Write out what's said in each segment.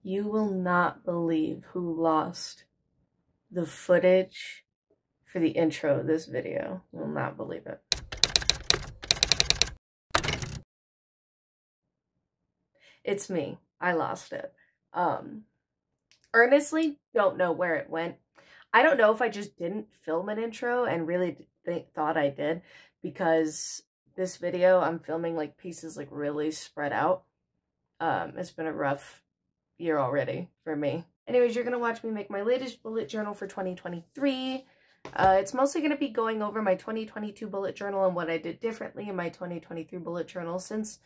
You will not believe who lost the footage for the intro of this video. You will not believe it. It's me. I lost it. Earnestly don't know where it went. I don't know if I just didn't film an intro and really thought I did, because this video I'm filming like pieces like really spread out. It's been a rough year already for me. Anyways, you're gonna watch me make my latest bullet journal for 2023. It's mostly gonna be going over my 2022 bullet journal and what I did differently in my 2023 bullet journal, since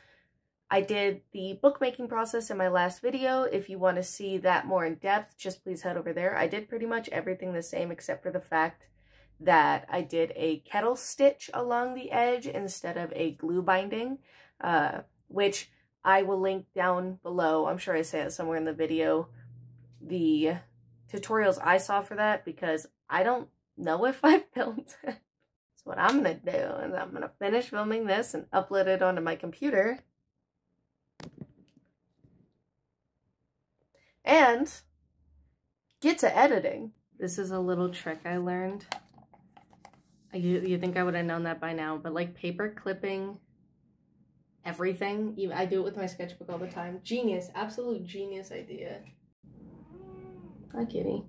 I did the bookmaking process in my last video. If you want to see that more in depth, just please head over there. I did pretty much everything the same except for the fact that I did a kettle stitch along the edge instead of a glue binding, which I will link down below. I'm sure I say it somewhere in the video, the tutorials I saw for that, because I don't know if I filmed it. So what I'm going to do is I'm going to finish filming this and upload it onto my computer. And get to editing. This is a little trick I learned. You think I would have known that by now, but like paper clipping everything. I do it with my sketchbook all the time. Genius, absolute genius idea. Hi, kitty.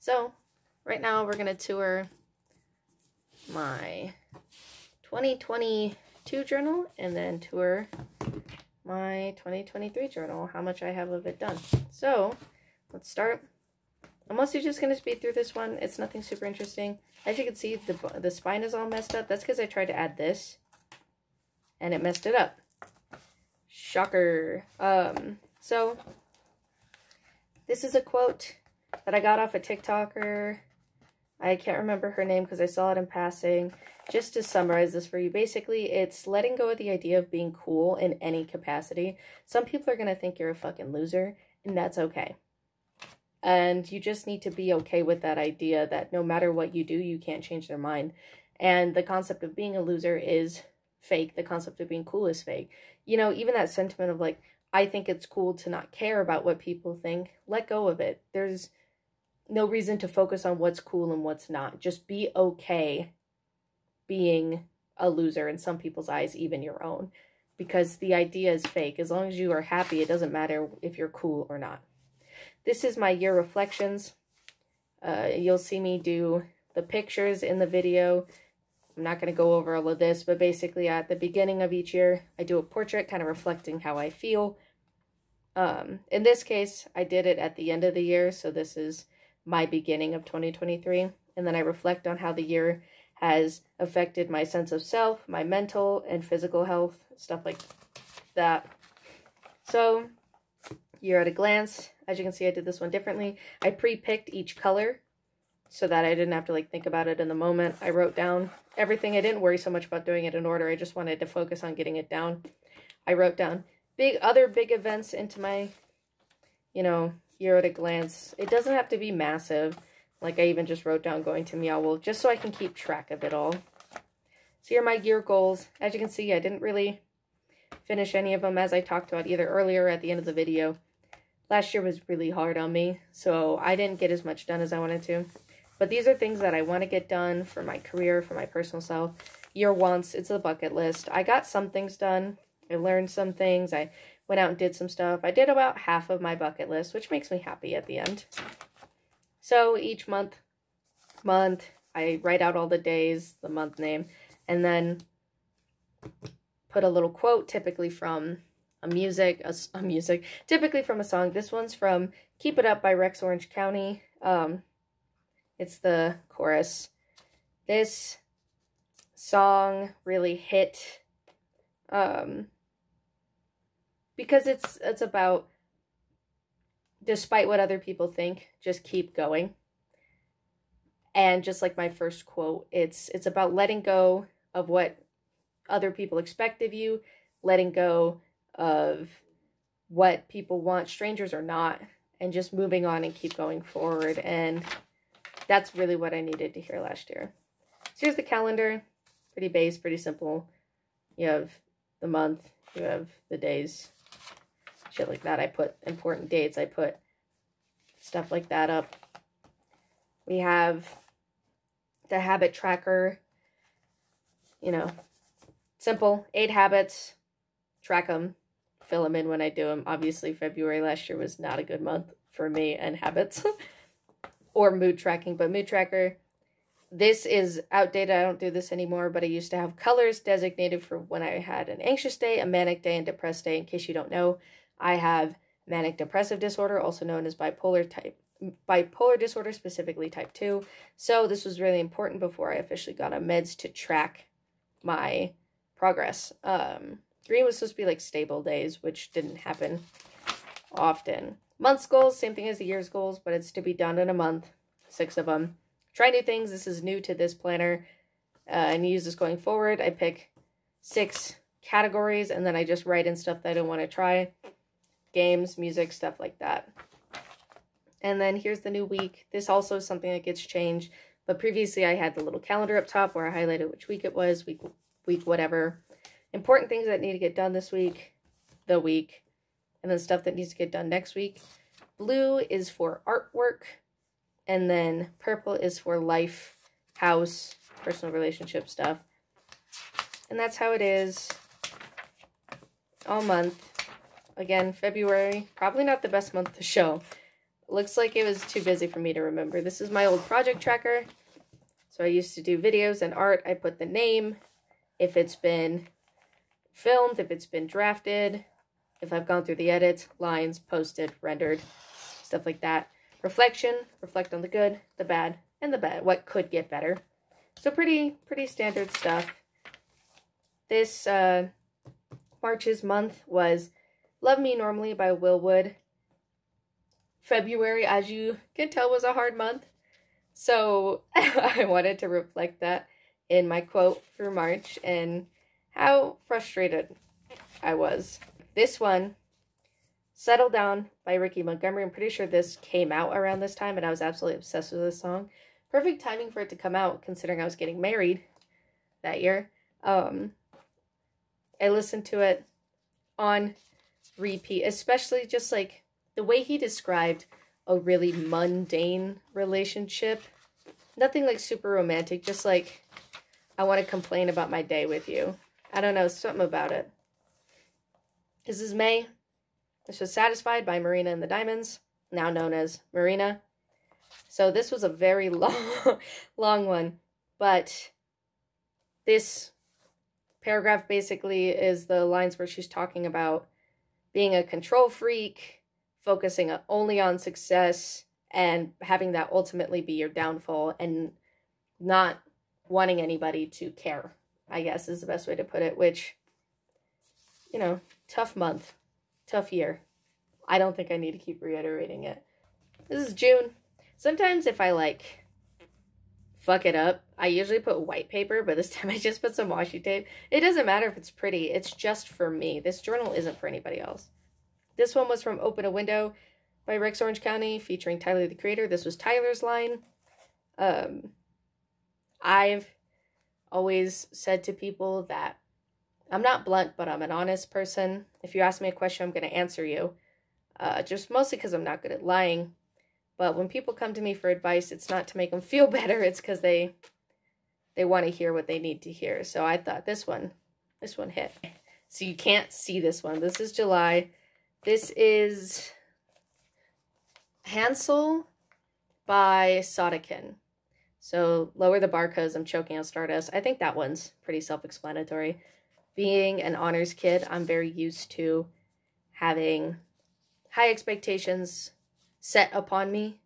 So right now we're going to tour my 2022 journal and then tour my 2023 journal, how much I have of it done. So let's start. I'm mostly just going to speed through this one. It's nothing super interesting. As you can see, the spine is all messed up. That's because I tried to add this and it messed it up. Shocker. So this is a quote that I got off a TikToker. I can't remember her name because I saw it in passing. Just to summarize this for you, basically, it's letting go of the idea of being cool in any capacity. Some people are going to think you're a fucking loser, and that's okay. And you just need to be okay with that idea that no matter what you do, you can't change their mind. And the concept of being a loser is fake. The concept of being cool is fake. You know, even that sentiment of like, I think it's cool to not care about what people think. Let go of it. There's no reason to focus on what's cool and what's not. Just be okay being a loser in some people's eyes, even your own. Because the idea is fake. As long as you are happy, it doesn't matter if you're cool or not. This is my year reflections. You'll see me do the pictures in the video. I'm not going to go over all of this, but basically at the beginning of each year, I do a portrait kind of reflecting how I feel. In this case, I did it at the end of the year, so this is my beginning of 2023. And then I reflect on how the year has affected my sense of self, my mental and physical health, stuff like that. So, year at a glance. As you can see, I did this one differently. I pre-picked each color so that I didn't have to like think about it in the moment. I wrote down everything. I didn't worry so much about doing it in order. I just wanted to focus on getting it down. I wrote down other big events into my, you know, year at a glance. It doesn't have to be massive. Like I even just wrote down going to Meow Wolf just so I can keep track of it all. So here are my year goals. As you can see, I didn't really finish any of them as I talked about either earlier or at the end of the video. Last year was really hard on me, so I didn't get as much done as I wanted to. But these are things that I want to get done for my career, for my personal self. Year once, it's a bucket list. I got some things done. I learned some things. I went out and did some stuff. I did about half of my bucket list, which makes me happy at the end. So each month, I write out all the days, the month name, and then put a little quote, typically from typically from a song. This one's from Keep It Up by Rex Orange County. It's the chorus. This song really hit because it's about, despite what other people think, just keep going. And just like my first quote, it's about letting go of what other people expect of you, letting go of what people want, strangers or not, and just moving on and keep going forward. And that's really what I needed to hear last year. So here's the calendar. Pretty base, pretty simple. You have the month, you have the days, shit like that. I put important dates, I put stuff like that up. We have the habit tracker, you know, simple, 8 habits, track them, fill them in when I do them. Obviously, February last year was not a good month for me and habits or mood tracking, but mood tracker, this is outdated. I don't do this anymore, but I used to have colors designated for when I had an anxious day, a manic day, and depressed day. In case you don't know, I have manic depressive disorder, also known as bipolar disorder, specifically type 2. So this was really important before I officially got on meds to track my progress. Green was supposed to be like stable days, which didn't happen often. Month's goals, same thing as the year's goals, but it's to be done in a month, 6 of them. Try new things. This is new to this planner, and use this going forward. I pick 6 categories, and then I just write in stuff that I don't want to try. Games, music, stuff like that. And then here's the new week. This also is something that gets changed, but previously I had the little calendar up top where I highlighted which week it was, week whatever. Important things that need to get done this week, the week, and then stuff that needs to get done next week. Blue is for artwork, and then purple is for life, house, personal relationship stuff. And that's how it is all month. Again, February, probably not the best month to show. Looks like it was too busy for me to remember. This is my old project tracker. So I used to do videos and art. I put the name, if it's been filmed, if it's been drafted, if I've gone through the edits, lines, posted, rendered, stuff like that. Reflection, reflect on the good, the bad, and the bad, what could get better. So pretty standard stuff. This March's month was Love Me Normally by Will Wood. February, as you can tell, was a hard month. So I wanted to reflect that in my quote for March and how frustrated I was. This one, Settle Down by Ricky Montgomery. I'm pretty sure this came out around this time and I was absolutely obsessed with this song. Perfect timing for it to come out considering I was getting married that year. I listened to it on repeat, especially just like the way he described a really mundane relationship. Nothing like super romantic, just like, I want to complain about my day with you. I don't know, something about it. This is May. This was Satisfied by Marina and the Diamonds, now known as Marina. So this was a very long one, but this paragraph basically is the lines where she's talking about being a control freak, focusing only on success, and having that ultimately be your downfall, and not wanting anybody to care, I guess is the best way to put it, which, you know, tough month, tough year. I don't think I need to keep reiterating it. This is June. Sometimes if I, like, fuck it up, I usually put white paper, but this time I just put some washi tape. It doesn't matter if it's pretty. It's just for me. This journal isn't for anybody else. This one was from Open a Window by Rex Orange County, featuring Tyler, the Creator. This was Tyler's line. I've always said to people that I'm not blunt, but I'm an honest person. If you ask me a question, I'm going to answer you. Just mostly because I'm not good at lying. But when people come to me for advice, it's not to make them feel better. It's because they want to hear what they need to hear. So I thought this one hit. So you can't see this one. This is July. This is Hansel by Sodakin. So lower the bar because I'm choking on Stardust. I think that one's pretty self-explanatory. Being an honors kid, I'm very used to having high expectations set upon me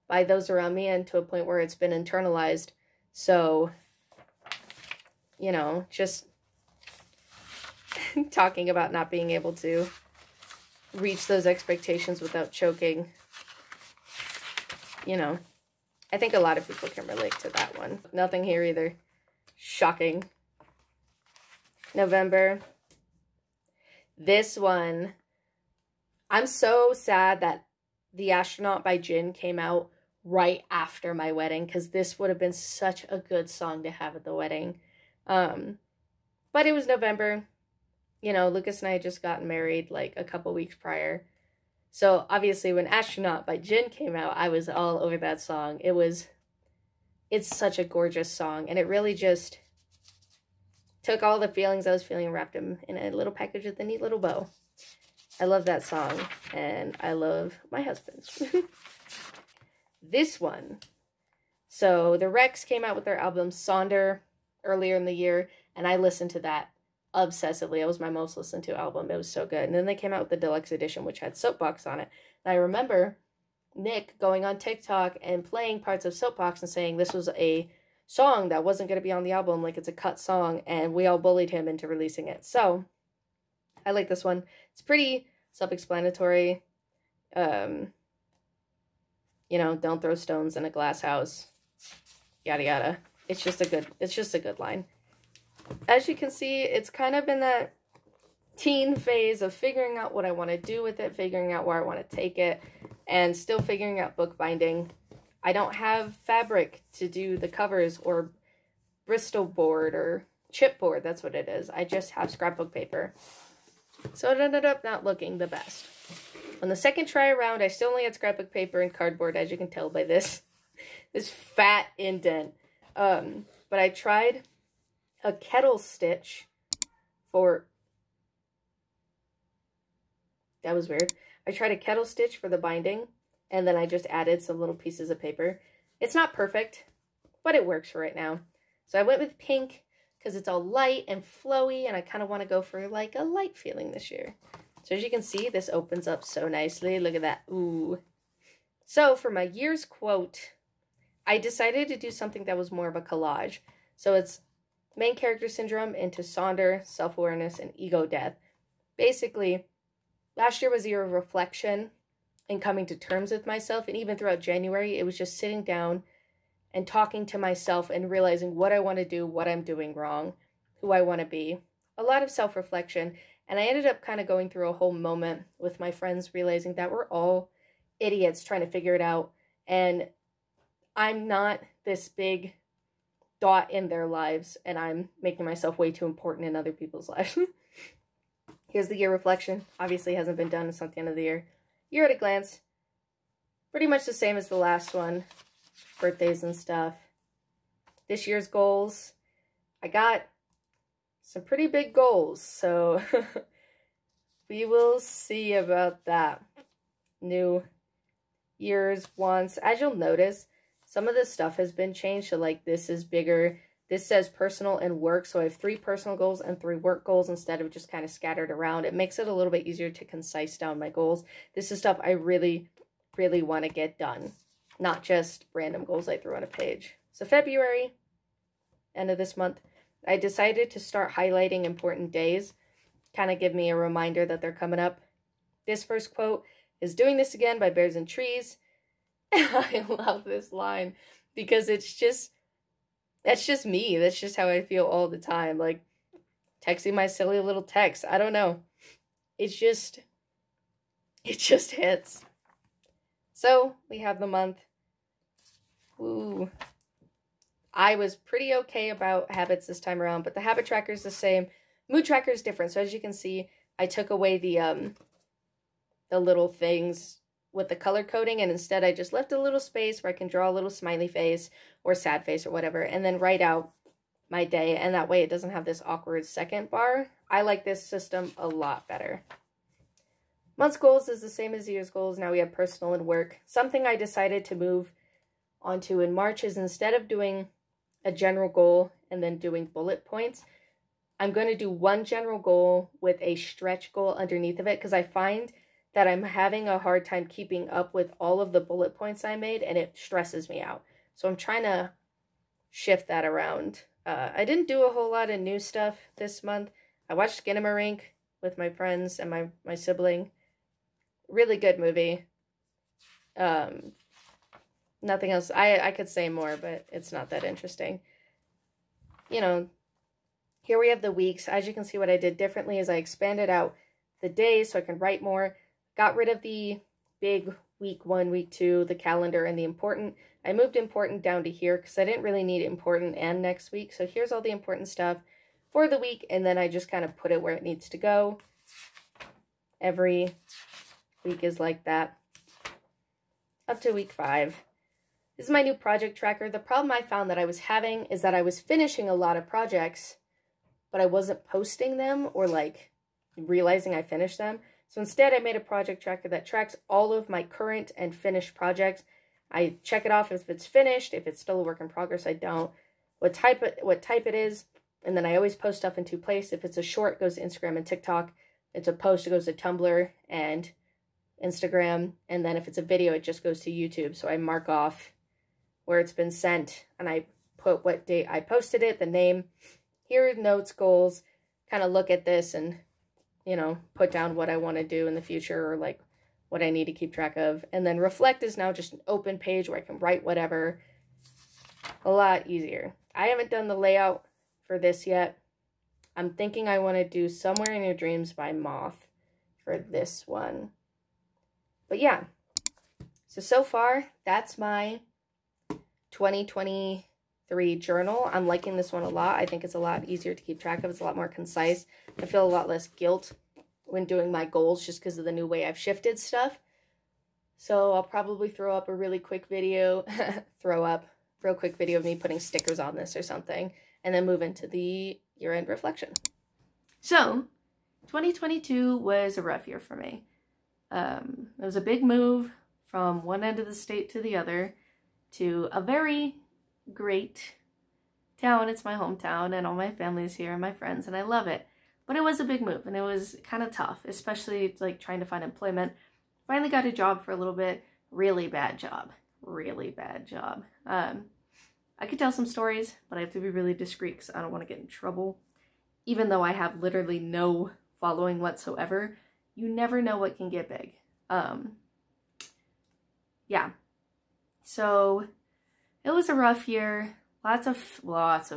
by those around me, and to a point where it's been internalized. So, you know, just talking about not being able to reach those expectations without choking, you know, I think a lot of people can relate to that one. Nothing here either. Shocking. November. This one, I'm so sad that The Astronaut by Jin came out right after my wedding, because this would have been such a good song to have at the wedding. But it was November. You know, Lucas and I had just gotten married like a couple weeks prior. So obviously when Astronaut by Jin came out, I was all over that song. It's such a gorgeous song, and it really just took all the feelings I was feeling and wrapped them in a little package with a neat little bow. I love that song, and I love my husband. This one. So the Rex came out with their album Sonder earlier in the year, and I listened to that obsessively. It was my most listened to album. It was so good. And then they came out with the deluxe edition, which had Soapbox on it. And I remember Nick going on TikTok and playing parts of Soapbox and saying this was a song that wasn't going to be on the album, like it's a cut song, and we all bullied him into releasing it. So I like this one. It's pretty self-explanatory. You know, don't throw stones in a glass house. Yada yada. It's just a good line. As you can see, it's kind of in that teen phase of figuring out what I want to do with it, figuring out where I want to take it, and still figuring out bookbinding. I don't have fabric to do the covers or Bristol board or chipboard. That's what it is. I just have scrapbook paper. So it ended up not looking the best. On the second try around, I still only had scrapbook paper and cardboard, as you can tell by this fat indent. But I tried a kettle stitch for... That was weird. I tried a kettle stitch for the binding, and then I just added some little pieces of paper. It's not perfect, but it works for right now. So I went with pink because it's all light and flowy, and I kind of want to go for like a light feeling this year. So as you can see, this opens up so nicely. Look at that. Ooh. So for my year's quote, I decided to do something that was more of a collage. So it's main character syndrome into Sonder, self-awareness, and ego death. Basically, last year was a year of reflection and coming to terms with myself. And even throughout January, it was just sitting down and talking to myself and realizing what I want to do, what I'm doing wrong, who I want to be. A lot of self-reflection. And I ended up kind of going through a whole moment with my friends, realizing that we're all idiots trying to figure it out. And I'm not this big dot in their lives, and I'm making myself way too important in other people's lives. Here's the year reflection. Obviously hasn't been done. It's not the end of the year. Year at a glance. Pretty much the same as the last one. Birthdays and stuff. This year's goals. I got some pretty big goals, so we will see about that. New year's wants. As you'll notice, some of this stuff has been changed. So like this is bigger. This says personal and work. So I have 3 personal goals and 3 work goals instead of just kind of scattered around. It makes it a little bit easier to concise down my goals. This is stuff I really, really want to get done. Not just random goals I threw on a page. So February, end of this month, I decided to start highlighting important days. Kind of give me a reminder that they're coming up. This first quote is "Doing This Again" by Bears and Trees. I love this line because that's just me. That's just how I feel all the time. Like texting my silly little text. I don't know. It just hits. So we have the month. Ooh. I was pretty okay about habits this time around, but the habit tracker is the same. Mood tracker is different. So as you can see, I took away the little things with the color coding, and instead I just left a little space where I can draw a little smiley face or sad face or whatever, and then write out my day, and that way it doesn't have this awkward second bar. I like this system a lot better. Month's goals is the same as year's goals. Now we have personal and work. Something I decided to move onto in March is instead of doing a general goal and then doing bullet points, I'm going to do one general goal with a stretch goal underneath of it, because I find that I'm having a hard time keeping up with all of the bullet points I made, and it stresses me out. So I'm trying to shift that around. I didn't do a whole lot of new stuff this month. I watched Skinamarink with my friends and my sibling. Really good movie. Nothing else. I could say more, but it's not that interesting. You know, here we have the weeks. As you can see, what I did differently is I expanded out the days so I can write more. Got rid of the big week 1, week 2, the calendar, and the important. I moved important down to here because I didn't really need important and next week. So here's all the important stuff for the week, and then I just kind of put it where it needs to go. Every week is like that. Up to week 5. This is my new project tracker. The problem I found that I was having is that I was finishing a lot of projects, but I wasn't posting them or like realizing I finished them. So instead I made a project tracker that tracks all of my current and finished projects. I check it off if it's finished. If it's still a work in progress, I don't. What type it is, and then I always post stuff in 2 places. If it's a short, it goes to Instagram and TikTok. It's a post, it goes to Tumblr and Instagram. And then if it's a video, it just goes to YouTube. So I mark off where it's been sent, and I put what date I posted it, the name. Here are notes, goals. Kind of look at this and, you know, put down what I want to do in the future, or like what I need to keep track of. And then reflect is now just an open page where I can write whatever. A lot easier. I haven't done the layout for this yet. I'm thinking I want to do Somewhere in Your Dreams by Moth for this one. But yeah. So far, that's my 2023 journal. I'm liking this one a lot. I think it's a lot easier to keep track of. It's a lot more concise. I feel a lot less guilt when doing my goals just because of the new way I've shifted stuff. So I'll probably throw up a really quick video, real quick video of me putting stickers on this or something, and then move into the year-end reflection. So 2022 was a rough year for me. It was a big move from one end of the state to the other to a very great town. It's my hometown and all my family's here and my friends, and I love it. But it was a big move and it was kind of tough, especially like trying to find employment. Finally got a job for a little bit. Really bad job. Really bad job. I could tell some stories, but I have to be really discreet because I don't want to get in trouble. Even though I have literally no following whatsoever, you never know what can get big. Yeah. So it was a rough year. Lots of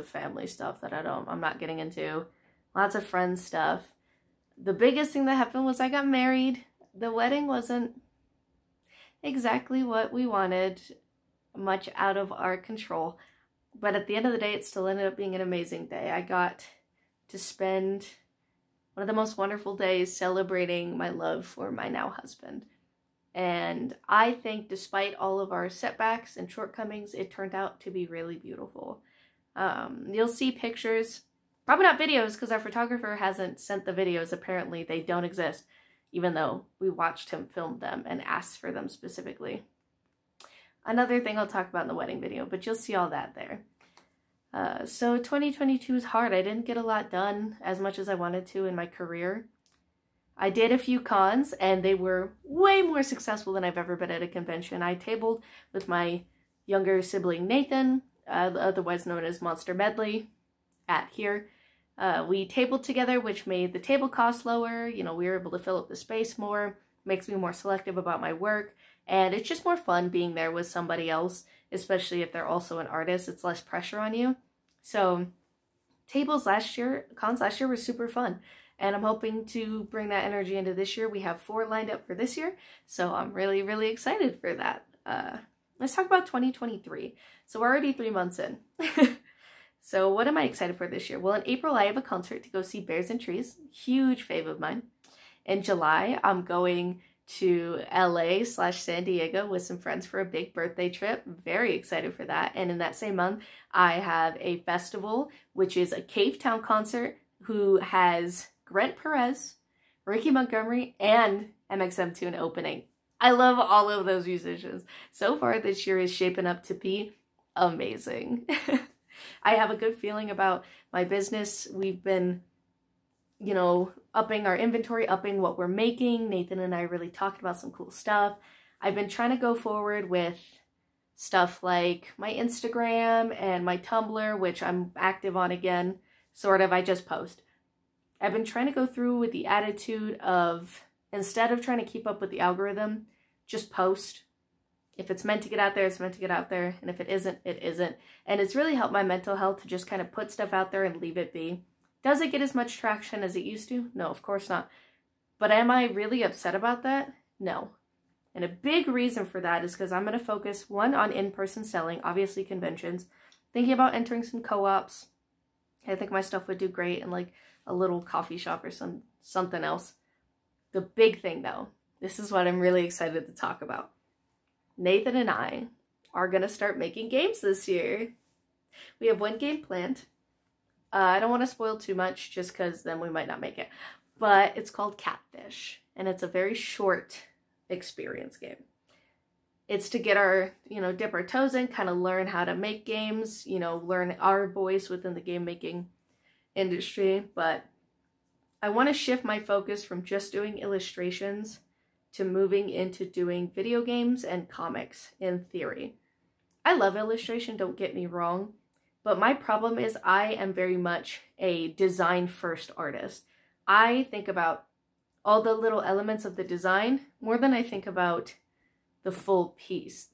family stuff that I'm not getting into. Lots of friends stuff. The biggest thing that happened was I got married. The wedding wasn't exactly what we wanted, much out of our control. But at the end of the day, it still ended up being an amazing day. I got to spend one of the most wonderful days celebrating my love for my now husband. And I think despite all of our setbacks and shortcomings, it turned out to be really beautiful. You'll see pictures, probably not videos because our photographer hasn't sent the videos. Apparently they don't exist, even though we watched him film them and asked for them specifically. Another thing I'll talk about in the wedding video, but you'll see all that there. So 2022 is hard. I didn't get a lot done as much as I wanted to in my career. I did a few cons and they were way more successful than I've ever been at a convention. I tabled with my younger sibling Nathan, otherwise known as Monster Medley, at here. We tabled together, which made the table cost lower. You know, we were able to fill up the space more, makes me more selective about my work. And it's just more fun being there with somebody else, especially if they're also an artist. It's less pressure on you. So cons last year were super fun. And I'm hoping to bring that energy into this year. We have 4 lined up for this year. So I'm really, really excited for that. Let's talk about 2023. So we're already 3 months in. So what am I excited for this year? Well, in April, I have a concert to go see Bears and Trees. Huge fave of mine. In July, I'm going to LA/San Diego with some friends for a big birthday trip. Very excited for that. And in that same month, I have a festival, which is a Cave Town concert, who has Grant Perez, Ricky Montgomery, and MXM Toon opening. I love all of those musicians. So far, this year is shaping up to be amazing. I have a good feeling about my business. We've been, you know, upping our inventory, upping what we're making. Nathan and I really talked about some cool stuff. I've been trying to go forward with stuff like my Instagram and my Tumblr, which I'm active on again, sort of. I just post. I've been trying to go through with the attitude of, instead of trying to keep up with the algorithm, just post. If it's meant to get out there, it's meant to get out there. And if it isn't, it isn't. And it's really helped my mental health to just kind of put stuff out there and leave it be. Does it get as much traction as it used to? No, of course not. But am I really upset about that? No. And a big reason for that is because I'm going to focus, one, on in-person selling, obviously conventions, thinking about entering some co-ops. I think my stuff would do great in like a little coffee shop or something else. The big thing though, this is what I'm really excited to talk about. Nathan and I are going to start making games this year. We have one game planned. I don't want to spoil too much just because then we might not make it. But it's called Catfish. And it's a very short experience game. It's to get our, dip our toes in, kind of learn how to make games, learn our voice within the game making industry. But I want to shift my focus from just doing illustrations to moving into doing video games and comics in theory. I love illustration, don't get me wrong, but my problem is I am very much a design first artist. I think about all the little elements of the design more than I think about the full piece.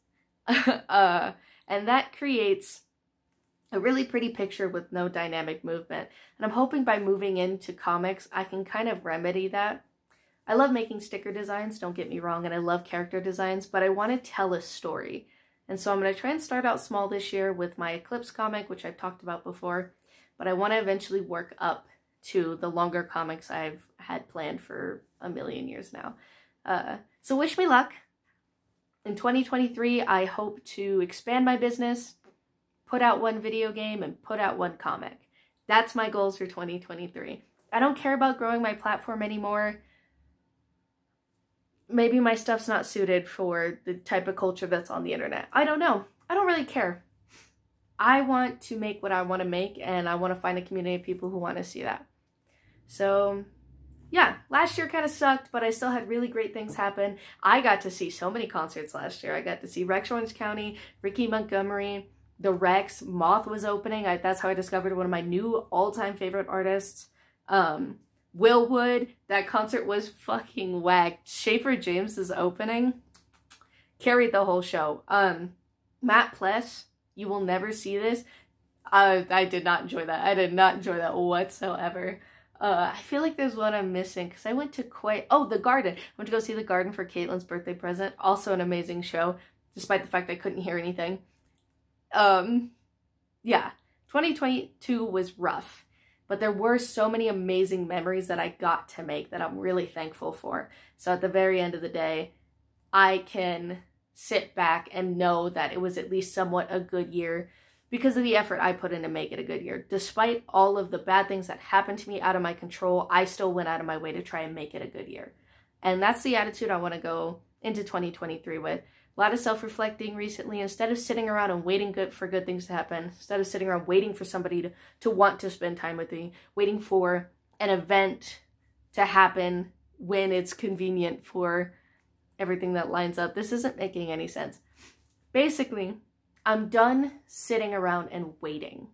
And that creates a really pretty picture with no dynamic movement. And I'm hoping by moving into comics, I can kind of remedy that. I love making sticker designs, don't get me wrong, and I love character designs, but I want to tell a story. And so I'm going to try and start out small this year with my Eclipse comic, which I've talked about before, but I want to eventually work up to the longer comics I've had planned for a million years now. So wish me luck. In 2023, I hope to expand my business, put out one video game, and put out one comic. That's my goals for 2023. I don't care about growing my platform anymore. maybe my stuff's not suited for the type of culture that's on the internet. I don't know. I don't really care. I want to make what I want to make, and I want to find a community of people who want to see that. So yeah, last year kind of sucked, but I still had really great things happen. I got to see so many concerts last year. I got to see Rex Orange County, Ricky Montgomery, The Rex, Moth was opening. That's how I discovered one of my new all-time favorite artists. Will Wood, that concert was fucking whack. Schaefer James is opening. Carried the whole show. Matt Pless, you will never see this. I did not enjoy that. I did not enjoy that whatsoever. I feel like there's one I'm missing because I went to The Garden. I went to go see The Garden for Caitlin's birthday present. Also an amazing show, despite the fact I couldn't hear anything. Yeah, 2022 was rough, but there were so many amazing memories that I got to make that I'm really thankful for. So at the very end of the day, I can sit back and know that it was at least somewhat a good year because of the effort I put in to make it a good year. Despite all of the bad things that happened to me out of my control, I still went out of my way to try and make it a good year. And that's the attitude I want to go into 2023 with. A lot of self-reflecting recently. Instead of sitting around and waiting for good things to happen, instead of sitting around waiting for somebody to want to spend time with me, waiting for an event to happen when it's convenient for everything that lines up. This isn't making any sense. Basically, I'm done sitting around and waiting.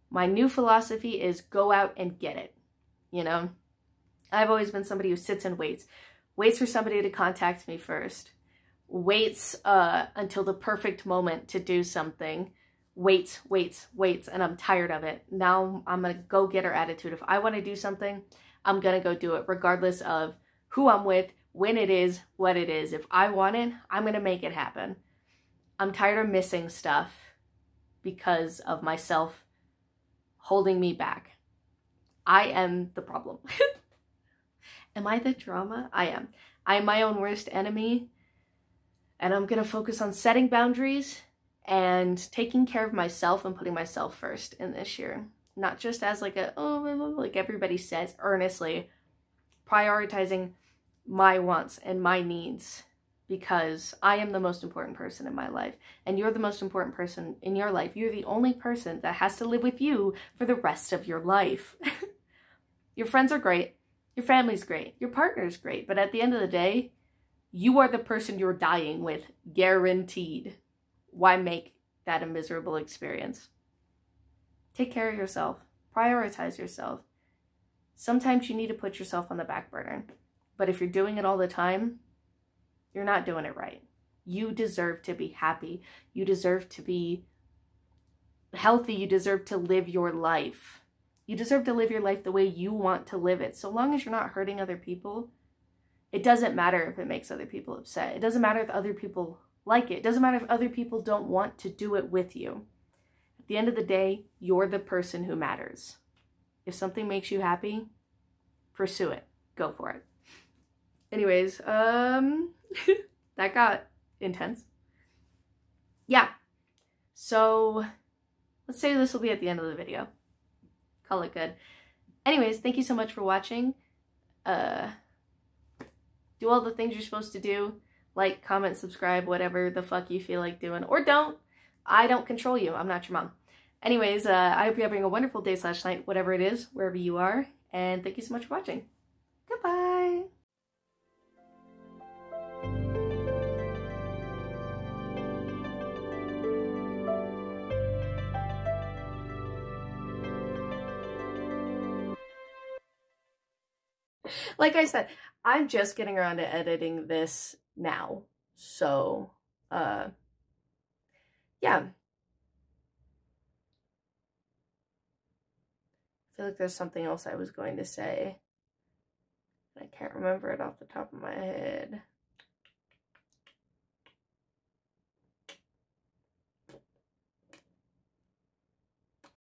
My new philosophy is go out and get it. You know, I've always been somebody who sits and waits for somebody to contact me first, waits until the perfect moment to do something, waits, and I'm tired of it. Now I'm a go-getter attitude. If I want to do something, I'm going to go do it, regardless of who I'm with, when it is, what it is. If I want it, I'm going to make it happen. I'm tired of missing stuff because of myself holding me back. I am the problem. Am I the drama? I am. I am my own worst enemy. And I'm going to focus on setting boundaries and taking care of myself and putting myself first in this year. Not just as like like everybody says, earnestly prioritizing my wants and my needs, because I am the most important person in my life and you're the most important person in your life. You're the only person that has to live with you for the rest of your life. Your friends are great. Your family's great. Your partner's great. But at the end of the day, you are the person you're dying with, guaranteed. Why make that a miserable experience? Take care of yourself. Prioritize yourself. Sometimes you need to put yourself on the back burner. But if you're doing it all the time, you're not doing it right. You deserve to be happy. You deserve to be healthy. You deserve to live your life. You deserve to live your life the way you want to live it. So long as you're not hurting other people, it doesn't matter if it makes other people upset. It doesn't matter if other people like it. It doesn't matter if other people don't want to do it with you. At the end of the day, you're the person who matters. If something makes you happy, pursue it. Go for it. Anyways, that got intense. Yeah. So let's say this will be at the end of the video. Call it good. Anyways, thank you so much for watching. Do all the things you're supposed to do. Like, comment, subscribe, whatever the fuck you feel like doing. Or don't. I don't control you. I'm not your mom. Anyways, I hope you're having a wonderful day / night, whatever it is, wherever you are. And thank you so much for watching. Goodbye. Like I said, I'm just getting around to editing this now. So, yeah. I feel like there's something else I was going to say. I can't remember it off the top of my head.